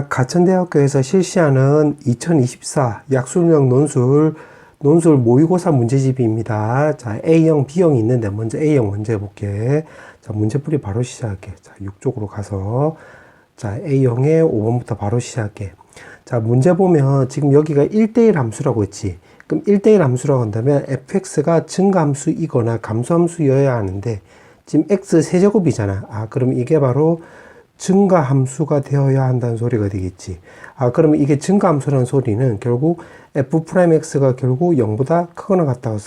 자, 가천대학교에서 실시하는 2024 약술형 논술 모의고사 문제집입니다. 자, A형, B형이 있는데 먼저 A형 먼저 해볼게. 자, 문제풀이 바로 시작할게. 자, 6쪽으로 가서 자, A형의 5번부터 바로 시작할게. 자, 문제 보면 지금 여기가 1대1 함수라고 했지. 그럼 1대1 함수라고 한다면 fx가 증가함수이거나 감소함수여야 하는데 지금 x 세제곱이잖아. 아, 그럼 이게 바로 증가함수가 되어야 한다는 소리가 되겠지. 아, 그러면 이게 증가함수라는 소리는 결국 f'x가 결국 0보다 크거나 같다고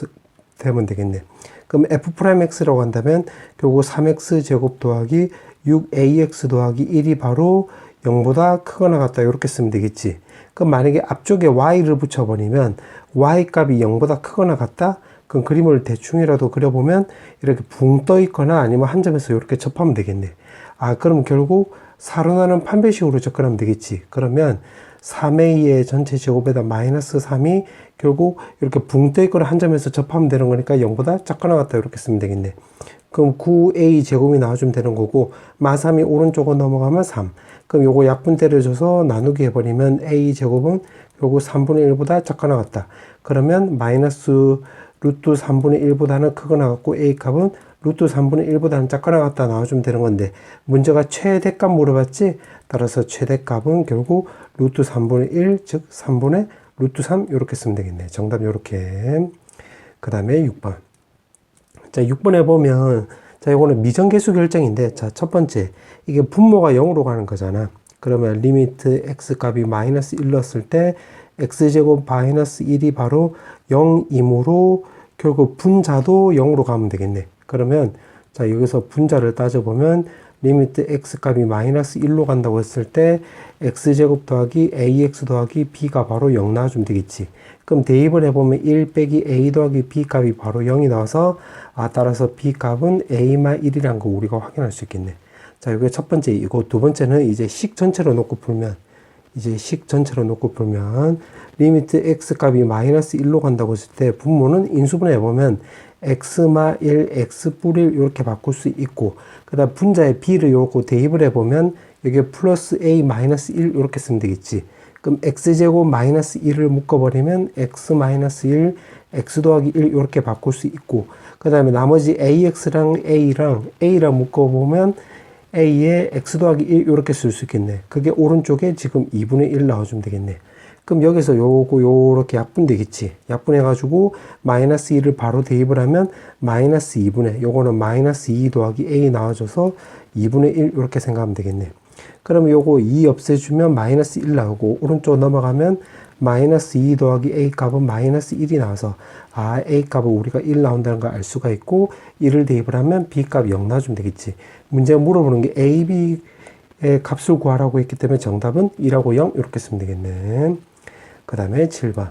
되면 되겠네. 그럼 f'x라고 한다면 결국 3x 제곱 더하기 6ax 더하기 1이 바로 0보다 크거나 같다 이렇게 쓰면 되겠지. 그럼 만약에 앞쪽에 y를 붙여버리면 y 값이 0보다 크거나 같다? 그럼 그림을 대충이라도 그려보면 이렇게 붕 떠 있거나 아니면 한 점에서 이렇게 접하면 되겠네. 아, 그럼 결국 4로 나눈 판별식으로 접근하면 되겠지. 그러면 3a의 전체 제곱에다 마이너스 3이 결국 이렇게 붕 떠 있거나 한 점에서 접하면 되는 거니까 0보다 작거나 같다 이렇게 쓰면 되겠네. 그럼 9a 제곱이 나와주면 되는 거고 마3이 오른쪽으로 넘어가면 3. 그럼 요거 약분 때려줘서 나누기 해버리면 a 제곱은 결국 3분의 1보다 작거나 같다. 그러면 마이너스 루트 3분의 1보다는 크거나 같고 a 값은 루트 3분의 1보다는 작거나 같다 나와주면 되는 건데 문제가 최대값 물어봤지? 따라서 최대값은 결국 루트 3분의 1, 즉 3분의 루트 3 이렇게 쓰면 되겠네. 정답 이렇게. 그 다음에 6번. 자, 6번에 보면 자, 이거는 미정계수 결정인데 자, 첫 번째 이게 분모가 0으로 가는 거잖아. 그러면 리미트 x 값이 마이너스 1 넣었을 때 x제곱 마이너스 1이 바로 0이므로 결국 분자도 0으로 가면 되겠네. 그러면 자, 여기서 분자를 따져보면 리미트 x 값이 마이너스 1로 간다고 했을 때 x제곱 더하기 ax 더하기 b가 바로 0 나와주면 되겠지. 그럼 대입을 해보면 1 빼기 a 더하기 b 값이 바로 0이 나와서 아, 따라서 b 값은 a만 1이라는 거 우리가 확인할 수 있겠네. 자, 이게 첫 번째 이고 두 번째는 이제 식 전체로 놓고 풀면 리미트 x 값이 마이너스 1로 간다고 했을 때 분모는 인수분해 해보면 x마 1, x 뿌리 이렇게 바꿀 수 있고 그 다음 분자의 b를 요거 대입을 해보면 여기에 플러스 a 마이너스 1 이렇게 쓰면 되겠지. 그럼 x제곱 마이너스 1을 묶어버리면 x 마이너스 1, x 더하기 1 이렇게 바꿀 수 있고 그 다음에 나머지 ax랑 a랑 묶어보면 a에 x 더하기 1 이렇게 쓸 수 있겠네. 그게 오른쪽에 지금 2분의 1 나와주면 되겠네. 그럼 여기서 요렇게 약분되겠지. 약분해가지고 마이너스 1을 바로 대입을 하면 마이너스 2분의 요거는 마이너스 2 더하기 a 나와줘서 2분의 1 이렇게 생각하면 되겠네. 그러면 요거 2 없애주면 마이너스 1 나오고 오른쪽 넘어가면 마이너스 2 더하기 a 값은 마이너스 1이 나와서 아, a 값은 우리가 1 나온다는 걸 알 수가 있고 1을 대입을 하면 b 값 0 나와주면 되겠지. 문제가 물어보는 게 a, b의 값을 구하라고 했기 때문에 정답은 1하고 0 이렇게 쓰면 되겠네. 그 다음에 7번.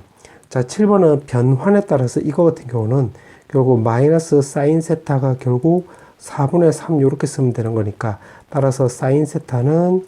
자, 7번은 변환에 따라서 이거 같은 경우는 결국 마이너스 사인 세타가 결국 4분의 3 이렇게 쓰면 되는 거니까 따라서 사인 세타는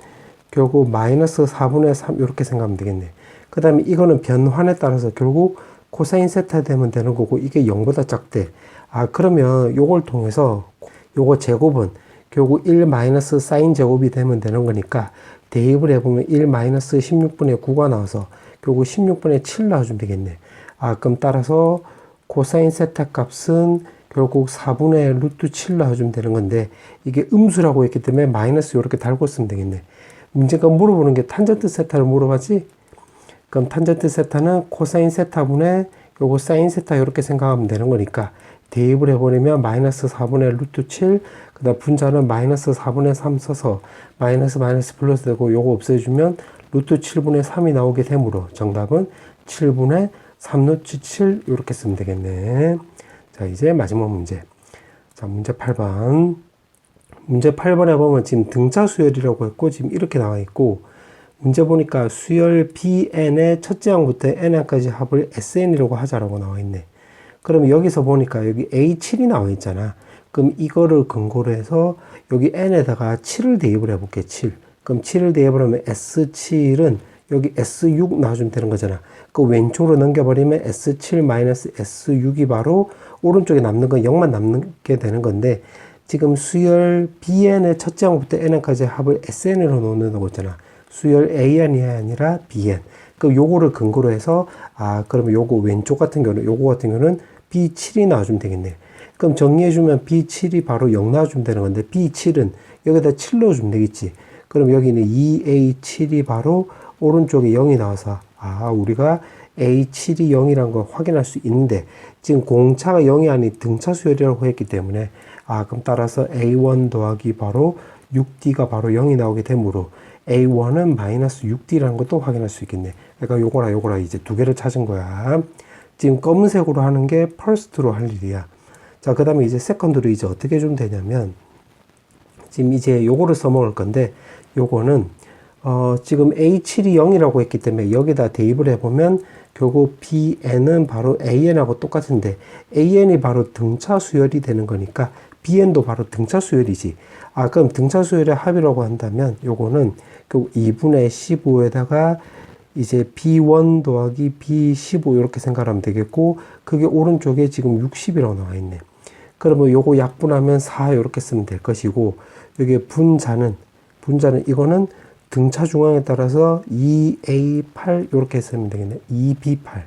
결국 마이너스 4분의 3 이렇게 생각하면 되겠네. 그 다음에 이거는 변환에 따라서 결국 코사인 세타 되면 되는 거고 이게 0보다 작대. 아, 그러면 요걸 통해서 요거 제곱은 결국 1 마이너스 사인 제곱이 되면 되는 거니까 대입을 해보면 1 마이너스 16분의 9가 나와서 결국 16분의 7 나와주면 되겠네. 아, 그럼 따라서 코사인 세타 값은 결국 4분의 루트 7 나와주면 되는 건데 이게 음수라고 했기 때문에 마이너스 이렇게 달고 쓰면 되겠네. 문제가 물어보는 게 탄젠트 세타를 물어봤지? 그럼 탄젠트 세타는 코사인 세타분의 요거 사인 세타 이렇게 생각하면 되는 거니까 대입을 해버리면 마이너스 4분의 루트 7 그 다음 분자는 마이너스 4분의 3 써서 마이너스 플러스 되고 요거 없애주면 루트 7분의 3이 나오게 되므로 정답은 7분의 3 루트 7 이렇게 쓰면 되겠네. 자, 이제 마지막 문제. 자, 문제 8번. 문제 8번에 보면 지금 등차 수열이라고 했고 지금 이렇게 나와 있고 문제 보니까 수열 bn의 첫째 항부터 n항까지 합을 sn이라고 하자라고 나와 있네. 그럼 여기서 보니까 여기 a7이 나와 있잖아. 그럼 이거를 근거로 해서 여기 n에다가 7을 대입을 해볼게. 7. 그럼 7을 대입을 하면 S7은 여기 S6 나와주면 되는 거잖아. 그 왼쪽으로 넘겨버리면 S7 마이너스 S6이 바로 오른쪽에 남는 건 0만 남게 되는 건데 지금 수열 bn의 첫째 항부터 n까지 합을 sn으로 놓는다고 했잖아. 수열 AN이 아니라 BN. 그럼 요거를 근거로 해서, 그러면 요거 왼쪽 같은 경우는, 요거 같은 경우는 B7이 나와주면 되겠네. 그럼 정리해주면 B7이 바로 0 나와주면 되는 건데, B7은 여기다 7 넣어주면 되겠지. 그럼 여기는 2A7이 바로 오른쪽에 0이 나와서, 우리가 A7이 0이라는 걸 확인할 수 있는데, 지금 공차가 0이 아닌 등차 수열이라고 했기 때문에, 그럼 따라서 A1 더하기 바로 6D가 바로 0이 나오게 되므로, A1은 마이너스 6D라는 것도 확인할 수 있겠네. 그러니까 요거라 이제 두 개를 찾은 거야. 지금 검은색으로 하는 게 퍼스트로 할 일이야. 자, 그 다음에 이제 세컨드로 이제 어떻게 해주면 되냐면, 지금 이제 요거를 써먹을 건데, 요거는, 지금 A7이 0이라고 했기 때문에 여기다 대입을 해보면, 결국 BN은 바로 AN하고 똑같은데, AN이 바로 등차 수열이 되는 거니까, BN도 바로 등차 수열이지. 그럼 등차 수열의 합이라고 한다면, 요거는 그 2분의 15에다가 이제 B1 더하기 B15 이렇게 생각하면 되겠고, 그게 오른쪽에 지금 60이라고 나와 있네. 그러면 요거 약분하면 4 이렇게 쓰면 될 것이고, 여기 분자는 이거는 등차 중앙에 따라서 2A8 이렇게 쓰면 되겠네. 2B8.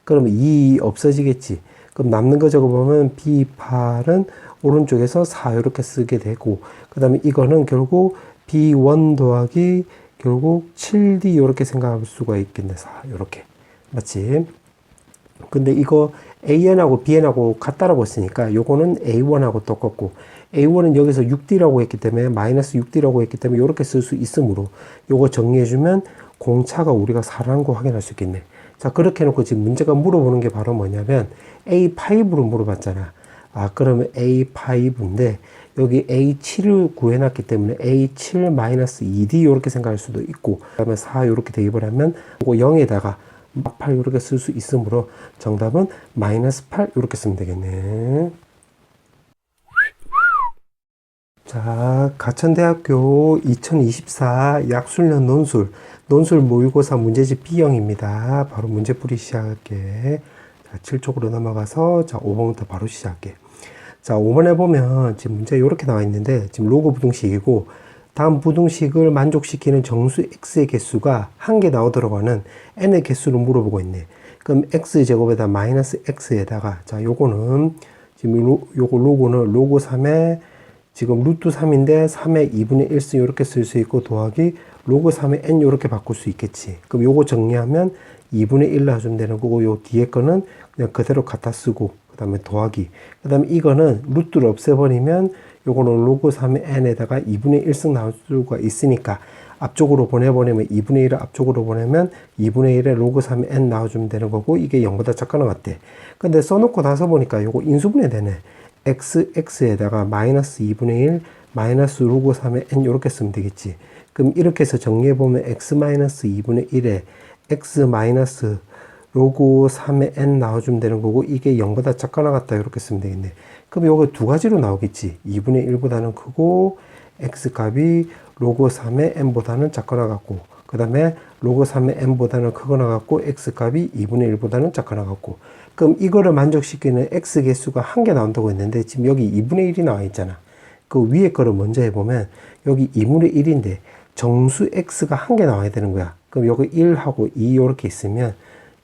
그러면 2 없어지겠지. 그럼 남는 거 적어보면 B8은 오른쪽에서 4 이렇게 쓰게 되고, 그 다음에 이거는 결국 B1 더하기 결국 7D 이렇게 생각할 수가 있겠네. 4 이렇게. 맞지? 근데 이거 AN하고 BN하고 같다라고 했으니까 요거는 A1하고 똑같고, A1은 여기서 6D라고 했기 때문에 마이너스 6D라고 했기 때문에 이렇게 쓸 수 있으므로 요거 정리해주면 공차가 우리가 4라는 거 확인할 수 있겠네. 자, 그렇게 해놓고 지금 문제가 물어보는 게 바로 뭐냐면 A5로 물어봤잖아. 그러면 A5인데 여기 A7을 구해놨기 때문에 A7 마이너스 2D 이렇게 생각할 수도 있고, 그 다음에 4 이렇게 대입을 하면 요거 0에다가 8 이렇게 쓸 수 있으므로 정답은 마이너스 8 이렇게 쓰면 되겠네. 자, 가천대학교 2024 약술년 논술 모의고사 문제집 B형입니다. 바로 문제풀이 시작할게. 자, 7쪽으로 넘어가서 자, 5번부터 바로 시작할게. 자, 5번에 보면 지금 문제 이렇게 나와 있는데 지금 로그 부등식이고, 다음 부등식을 만족시키는 정수 x의 개수가 한 개 나오도록 하는 n의 개수를 물어보고 있네. 그럼 x제곱에다 마이너스 x에다가, 자, 요거는 지금 요거 로그는 로그 3에 지금 루트 3인데 3의 2분의 1승 이렇게 쓸 수 있고, 더하기 로그 3의 n 이렇게 바꿀 수 있겠지. 그럼 요거 정리하면 2분의 1 놔주면 되는 거고, 요 뒤에 거는 그냥 그대로 갖다 쓰고, 그 다음에 더하기. 그 다음에 이거는 루트를 없애버리면 요거는 로그 3의 n에다가 2분의 1승 나올 수가 있으니까 앞쪽으로 보내버리면 2분의 1을 앞쪽으로 보내면 2분의 1에 로그 3의 n 나와주면 되는 거고, 이게 0보다 작거나 같대. 근데 써놓고 나서 보니까 요거 인수분해 되네. x에다가 마이너스 2분의 1 마이너스 로그 3의 n 이렇게 쓰면 되겠지. 그럼 이렇게 해서 정리해보면 x 마이너스 2분의 1에 x 마이너스 로그 3의 n 나와주면 되는 거고, 이게 0보다 작거나 같다 이렇게 쓰면 되겠네. 그럼 요거 두 가지로 나오겠지. 2분의 1보다는 크고 x 값이 로그 3의 n보다는 작거나 같고, 그 다음에 로그 3의 n보다는 크거나 같고 x 값이 2분의 1보다는 작거나 같고. 그럼 이거를 만족시키는 x 개수가 한 개 나온다고 했는데 지금 여기 2분의 1이 나와 있잖아. 그 위에 거를 먼저 해보면 여기 2분의 1인데 정수 x가 한 개 나와야 되는 거야. 그럼 여기 1하고 2 이렇게 있으면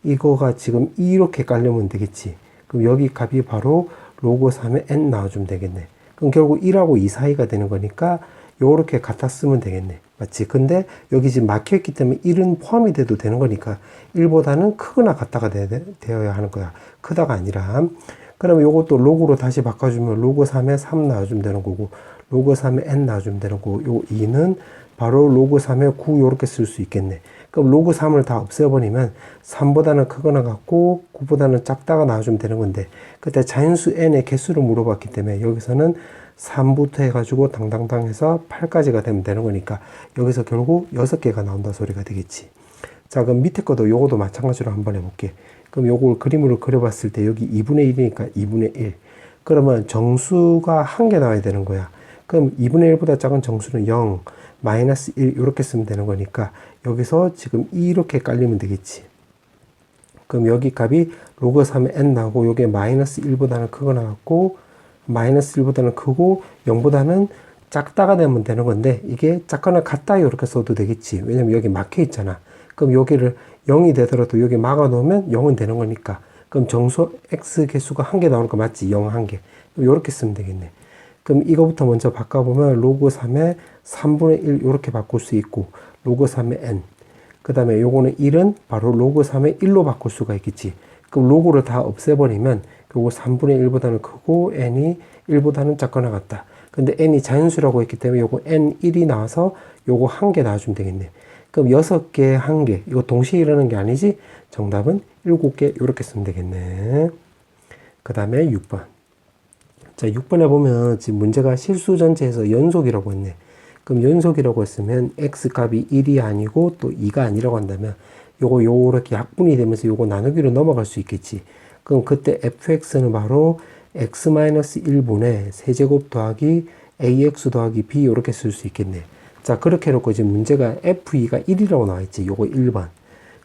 이거가 지금 이렇게 깔려면 되겠지. 그럼 여기 값이 바로 로그 3의 n 나와주면 되겠네. 그럼 결국 1하고 2 사이가 되는 거니까 요렇게 갖다 쓰면 되겠네. 맞지? 근데 여기 지금 막혀있기 때문에 1은 포함이 돼도 되는 거니까 1보다는 크거나 같다가 되어야 하는 거야. 크다가 아니라. 그러면 요것도 로그로 다시 바꿔주면 로그 3에 3 나와주면 되는 거고, 로그 3에 n 나와주면 되는 거고, 요 2는 바로 로그 3에 9 요렇게 쓸 수 있겠네. 그럼 로그 3을 다 없애버리면 3보다는 크거나 같고 9보다는 작다가 나와주면 되는 건데, 그때 자연수 n의 개수를 물어봤기 때문에 여기서는 3부터 해가지고 당당당 해서 8까지가 되면 되는 거니까 여기서 결국 6개가 나온다 소리가 되겠지. 자, 그럼 밑에 것도 요거도 마찬가지로 한번 해볼게. 그럼 요걸 그림으로 그려봤을 때 여기 2분의 1이니까 2분의 1. 그러면 정수가 한 개 나와야 되는 거야. 그럼 2분의 1보다 작은 정수는 0, 마이너스 1 이렇게 쓰면 되는 거니까 여기서 지금 이렇게 깔리면 되겠지. 그럼 여기 값이 로그 3의 n 나오고 요게 마이너스 1보다는 크거나 같고 마이너스 1보다는 크고 0보다는 작다가 되면 되는 건데 이게 작거나 같다 이렇게 써도 되겠지. 왜냐면 여기 막혀 있잖아. 그럼 여기를 0이 되더라도 여기 막아 놓으면 0은 되는 거니까. 그럼 정수 x 개수가 1개 나오는 거 맞지? 0 1개. 이렇게 쓰면 되겠네. 그럼 이거부터 먼저 바꿔보면 로그 3에 3분의 1 이렇게 바꿀 수 있고 로그 3의 n. 그 다음에 요거는 1은 바로 로그 3의 1로 바꿀 수가 있겠지. 그럼 로그를 다 없애버리면 요거 3분의 1보다는 크고 n이 1보다는 작거나 같다. 근데 n이 자연수라고 했기 때문에 요거 n1이 나와서 요거 1개 나와주면 되겠네. 그럼 6개, 1개. 이거 동시에 일어나는 게 아니지? 정답은 7개 이렇게 쓰면 되겠네. 그 다음에 6번. 자, 6번에 보면 지금 문제가 실수 전체에서 연속이라고 했네. 그럼 연속이라고 했으면 x 값이 1이 아니고 또 2가 아니라고 한다면 요거 요렇게 약분이 되면서 요거 나누기로 넘어갈 수 있겠지. 그럼 그때 fx는 바로 x-1분의 세제곱 더하기 ax 더하기 b 이렇게 쓸 수 있겠네. 자, 그렇게 해놓고 지금 문제가 f2가 1이라고 나와있지. 요거 1번.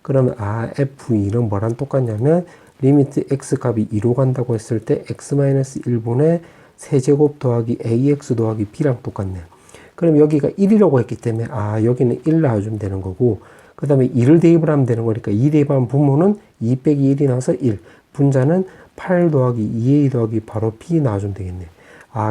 그러면 f2는 뭐랑 똑같냐면 리미트 x 값이 2로 간다고 했을 때 x-1분의 세제곱 더하기 ax 더하기 b랑 똑같네. 그럼 여기가 1이라고 했기 때문에 여기는 1 나와주면 되는 거고 그 다음에 2를 대입을 하면 되는 거니까 2 대입하면 분모는 2 빼기 1이 나와서 1. 분자는 8 더하기 2a 더하기 바로 b 나와주면 되겠네.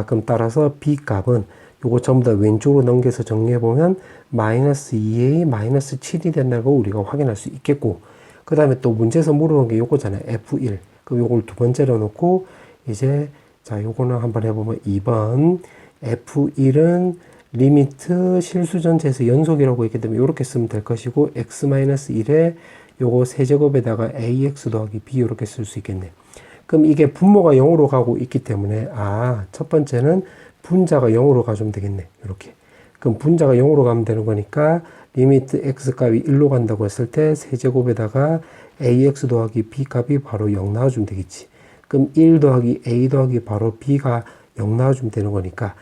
그럼 따라서 b 값은 요거 전부 다 왼쪽으로 넘겨서 정리해보면 마이너스 2a 마이너스 7이 된다고 우리가 확인할 수 있겠고 그 다음에 또 문제에서 물어본 게 요거잖아요. f1. 그럼 요걸 두 번째로 놓고 이제 자 요거는 한번 해보면 2번 f1은 리미트 실수 전체에서 연속이라고 했기 때문에 이렇게 쓰면 될 것이고 x-1에 요거 세제곱에다가 ax 더하기 b 이렇게 쓸 수 있겠네. 그럼 이게 분모가 0으로 가고 있기 때문에 첫 번째는 분자가 0으로 가주면 되겠네. 이렇게. 그럼 분자가 0으로 가면 되는 거니까 리미트 x 값이 1로 간다고 했을 때 세제곱에다가 ax 더하기 b 값이 바로 0 나와주면 되겠지. 그럼 1 더하기 a 더하기 바로 b가 0 나와주면 되는 거니까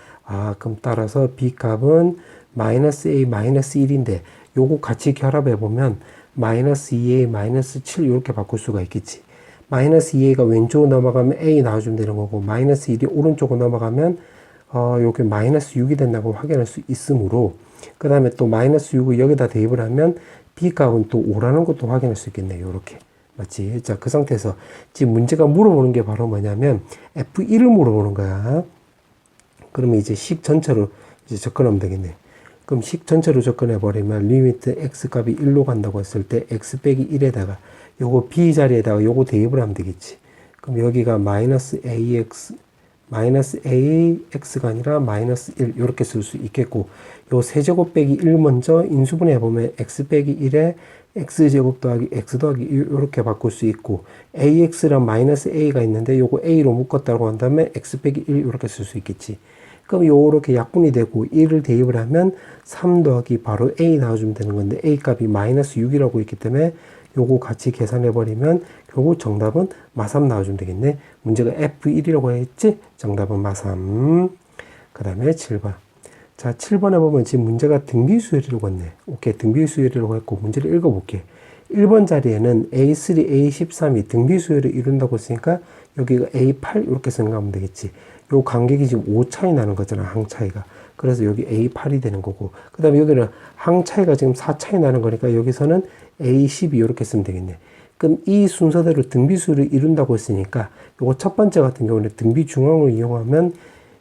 그럼 따라서 b 값은 마이너스 a 마이너스 1인데 요거 같이 결합해 보면 마이너스 2a 마이너스 7 이렇게 바꿀 수가 있겠지. 마이너스 2a가 왼쪽으로 넘어가면 a 나와주면 되는 거고 마이너스 1이 오른쪽으로 넘어가면 여기 마이너스 6이 된다고 확인할 수 있으므로 그 다음에 또 마이너스 6을 여기다 대입을 하면 b 값은 또 5라는 것도 확인할 수 있겠네요. 이렇게. 맞지? 자, 그 상태에서 지금 문제가 물어보는 게 바로 뭐냐면 f1을 물어보는 거야. 그러면 이제 식 전체로 이제 접근하면 되겠네. 그럼 식 전체로 접근해 버리면 리미트 x 값이 1로 간다고 했을 때 x 빼기 1에다가 요거 b 자리에다가 요거 대입을 하면 되겠지. 그럼 여기가 마이너스 ax가 아니라 마이너스 1 이렇게 쓸 수 있겠고 요 세제곱 빼기 1 먼저 인수분해 보면 x 빼기 1에 x제곱 더하기 x 더하기 이렇게 바꿀 수 있고 ax랑 마이너스 a가 있는데 요거 a로 묶었다고 한다면 x 빼기 1 이렇게 쓸 수 있겠지. 그럼 요렇게 약분이 되고 1을 대입을 하면 3 더하기 바로 a 나와주면 되는 건데 a 값이 마이너스 6이라고 있기 때문에 요거 같이 계산해 버리면 결국 정답은 마3 나와주면 되겠네. 문제가 F1이라고 했지? 정답은 마3. 그 다음에 7번. 자, 7번에 보면 지금 문제가 등비수열이라고 했네. 오케이, 등비수열이라고 했고 문제를 읽어볼게. 1번 자리에는 A3, A13이 등비수열을 이룬다고 했으니까 여기가 A8 이렇게 생각하면 되겠지. 요 간격이 지금 5 차이 나는 거잖아, 항 차이가. 그래서 여기 A8이 되는 거고 그 다음에 여기는 항 차이가 지금 4 차이 나는 거니까 여기서는 A12 이렇게 쓰면 되겠네. 그럼 이 순서대로 등비수를 이룬다고 했으니까 요거 첫 번째 같은 경우는 등비 중앙을 이용하면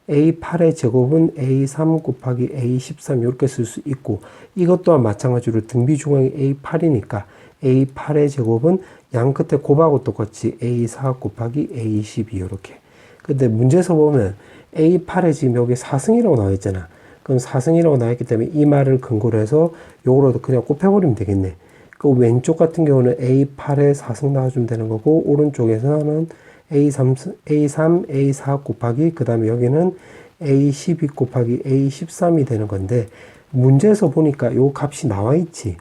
A8의 제곱은 A3 곱하기 A13 이렇게 쓸 수 있고 이것 또한 마찬가지로 등비 중앙이 A8이니까 A8의 제곱은 양 끝에 곱하고 똑같이 A4 곱하기 A12 이렇게. 근데 문제에서 보면 A8에 지금 여기 4승이라고 나와 있잖아. 그럼 4승이라고 나와 있기 때문에 이 말을 근거로 해서 요거로도 그냥 곱해버리면 되겠네. 그 왼쪽 같은 경우는 A8에 4승 나와주면 되는 거고 오른쪽에서는 A3, A4 곱하기 그 다음에 여기는 A12 곱하기 A13이 되는 건데 문제에서 보니까 요 값이 나와 있지.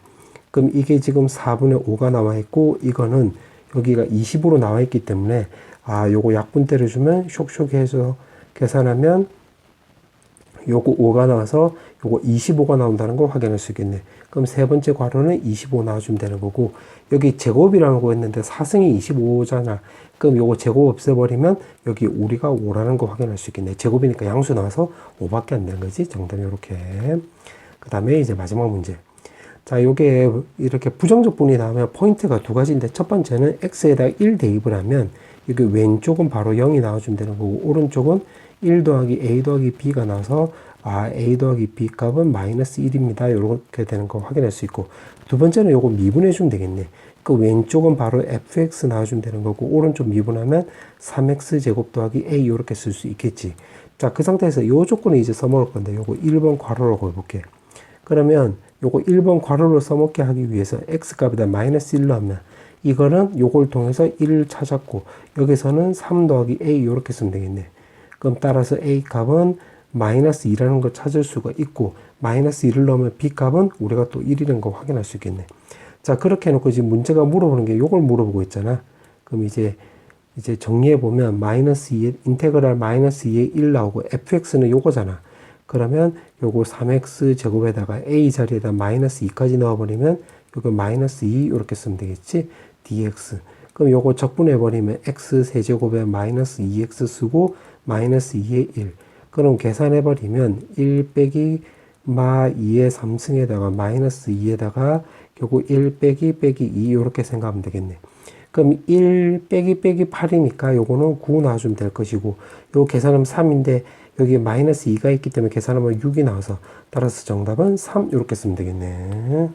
그럼 이게 지금 4분의 5가 나와 있고 이거는 여기가 20으로 나와 있기 때문에 요거 약분 때려주면 쇽쇽 해서 계산하면 요거 5가 나와서 요거 25가 나온다는 거 확인할 수 있겠네. 그럼 세 번째 괄호는 25 나와주면 되는 거고, 여기 제곱이라는 거 했는데 4승이 25잖아. 그럼 요거 제곱 없애버리면 여기 우리가 5라는 거 확인할 수 있겠네. 제곱이니까 양수 나와서 5밖에 안 되는 거지. 정답이 요렇게. 그 다음에 이제 마지막 문제. 자, 요게 이렇게 부정적 분이 나오면 포인트가 두 가지인데, 첫 번째는 x에다가 1 대입을 하면 여기 왼쪽은 바로 0이 나와주면 되는 거고, 오른쪽은 1 더하기 a 더하기 b가 나와서 a 더하기 b 값은 마이너스 1입니다. 이렇게 되는 거 확인할 수 있고, 두 번째는 요거 미분해 주면 되겠네. 그 왼쪽은 바로 fx 나와주면 되는 거고, 오른쪽 미분하면 3x 제곱 더하기 a 이렇게 쓸 수 있겠지. 자, 그 상태에서 요 조건을 이제 써먹을 건데, 요거 1번 괄호로 걸어볼게. 그러면 요거 1번 괄호로 써먹게 하기 위해서 x 값에다 마이너스 1로 하면, 이거는 요걸 통해서 1을 찾았고, 여기서는 3 더하기 a 이렇게 쓰면 되겠네. 그럼 따라서 a 값은 마이너스 2라는 걸 찾을 수가 있고, 마이너스 1을 넣으면 b 값은 우리가 또 1이라는 거 확인할 수 있겠네. 자, 그렇게 해놓고 지금 문제가 물어보는 게 요걸 물어보고 있잖아. 그럼 이제 정리해보면 마이너스 2에, 인테그랄 마이너스 2에 1 나오고, fx는 요거잖아. 그러면 요거 3x 제곱에다가 a 자리에다 마이너스 2까지 넣어버리면 요거 마이너스 2 이렇게 쓰면 되겠지. dx. 그럼 요거 적분해버리면 x 세제곱에 마이너스 2x 쓰고 마이너스 2에 1. 그럼 계산해버리면 1 빼기 마 2의 3승에다가 마이너스 2에다가 요거 1 빼기 2 이렇게 생각하면 되겠네. 그럼 1 빼기 8이니까 요거는 9 나와주면 될 것이고, 요 계산하면 3인데 여기 마이너스 2가 있기 때문에 계산하면 6이 나와서, 따라서 정답은 3 이렇게 쓰면 되겠네.